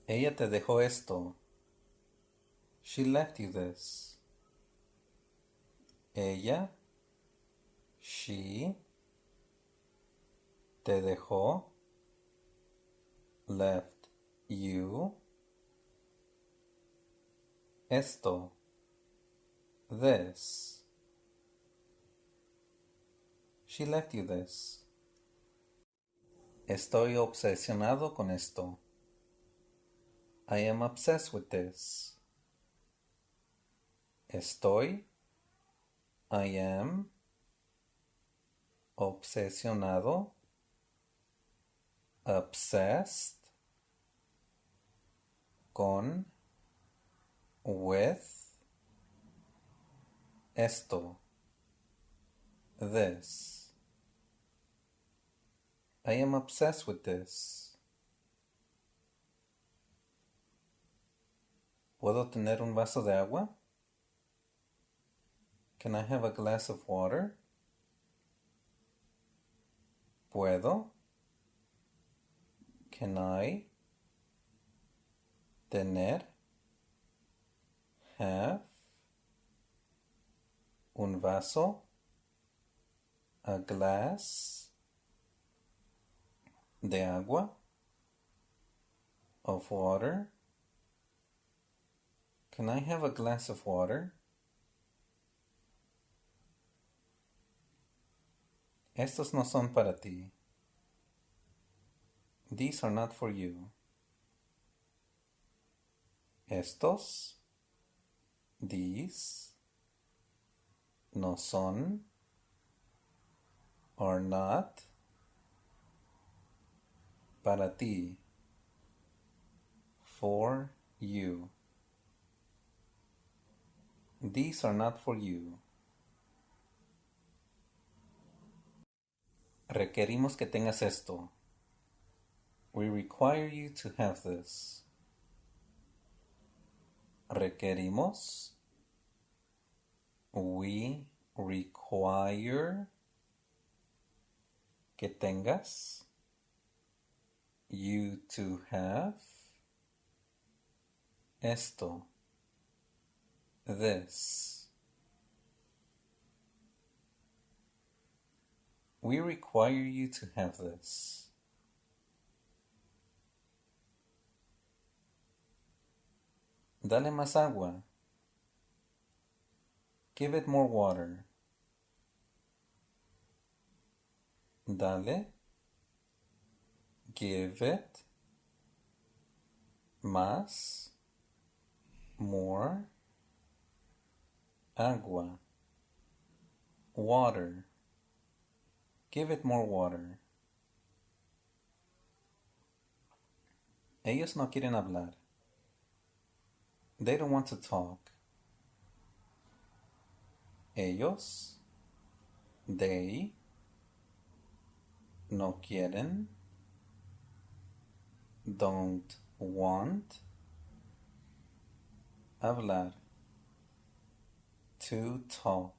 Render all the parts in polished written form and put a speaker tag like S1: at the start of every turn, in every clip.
S1: Ella te dejó esto. She left you this. Ella, she, te dejó, left you, esto, this. She left you this. Estoy obsesionado con esto. I am obsessed with this. Estoy, I am, obsesionado, obsessed, con, with, esto, this. I am obsessed with this. ¿Puedo tener un vaso de agua? Can I have a glass of water? ¿Puedo? Can I? Tener? Have? Un vaso? A glass? De agua? Of water? Can I have a glass of water? Estos no son para ti. These are not for you. Estos, these, no son, are not, para ti, for you. These are not for you. Requerimos que tengas esto. We require you to have this. Requerimos. We require que tengas. You to have. Esto. This. We require you to have this. Dale más agua. Give it more water. Dale. Give it. Más. More. Agua. Water. Give it more water. Ellos no quieren hablar. They don't want to talk. Ellos, they, no quieren, don't want, hablar, to talk.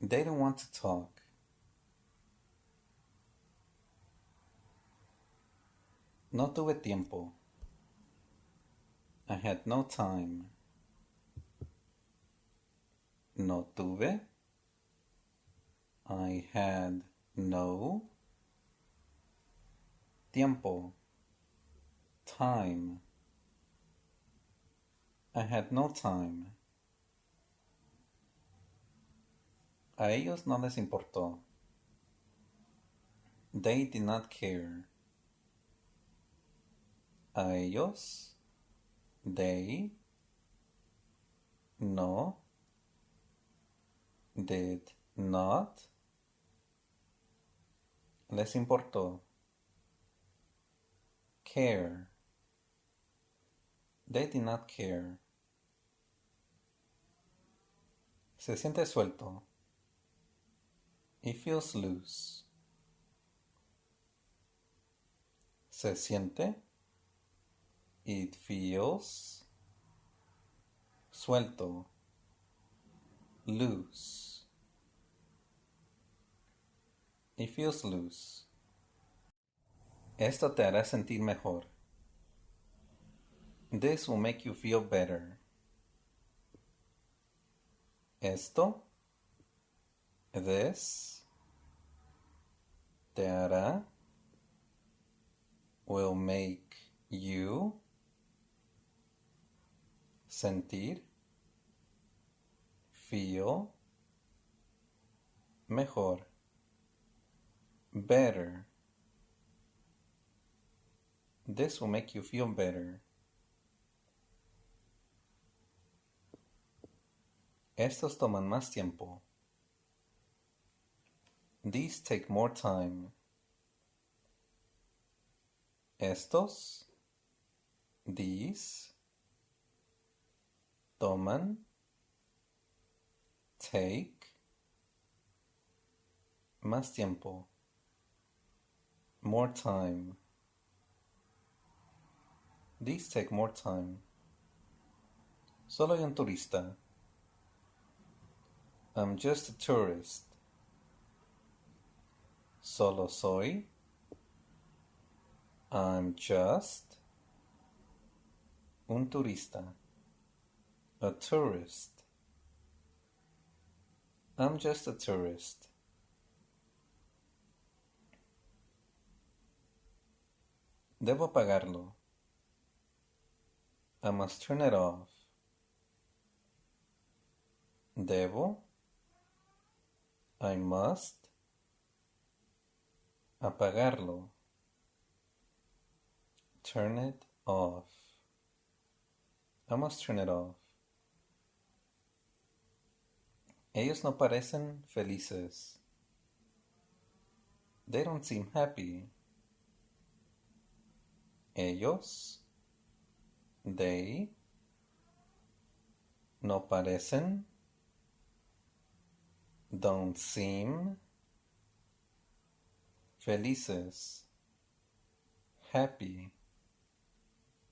S1: They don't want to talk. No tuve tiempo. I had no time. No tuve. I had no tiempo. Time. I had no time. A ellos no les importó. They did not care. A ellos, they, no, did not, les importó. Care. They did not care. Se siente suelto. It feels loose. Se siente. It feels. Suelto. Loose. It feels loose. Esto te hará sentir mejor. This will make you feel better. Esto, this, te hará, will make you sentir, feel, mejor, better. This will make you feel better. Estos toman más tiempo. These take more time. Estos, these, toman, take, más tiempo. More time. These take more time. Solo hay un turista. I'm just a tourist. Solo soy. I'm just un turista. A tourist. I'm just a tourist. Debo apagarlo. I must turn it off. Debo. I must. Apagarlo. Turn it off. I must turn it off. Ellos no parecen felices. They don't seem happy. Ellos, they, no parecen, don't seem, felices, happy.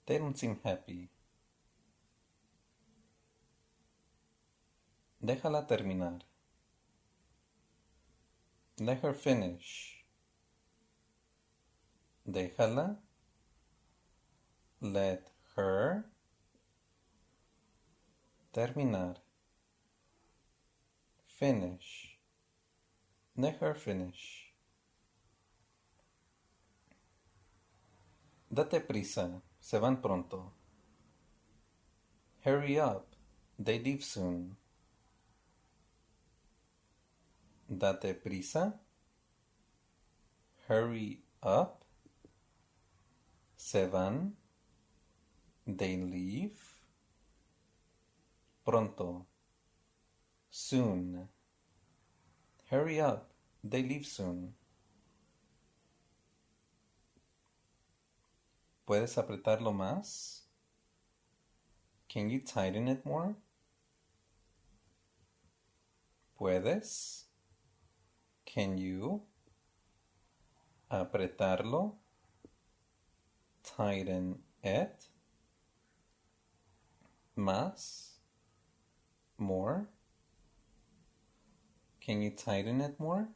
S1: They don't seem happy. Déjala terminar. Let her finish. Déjala. Let her terminar. Finish. Let her finish. Date prisa, se van pronto. Hurry up, they leave soon. Date prisa. Hurry up. Se van. They leave. Pronto. Soon. Hurry up. They leave soon. ¿Puedes apretarlo más? Can you tighten it more? ¿Puedes? Can you? Apretarlo. Tighten it. Más. More. Can you tighten it more?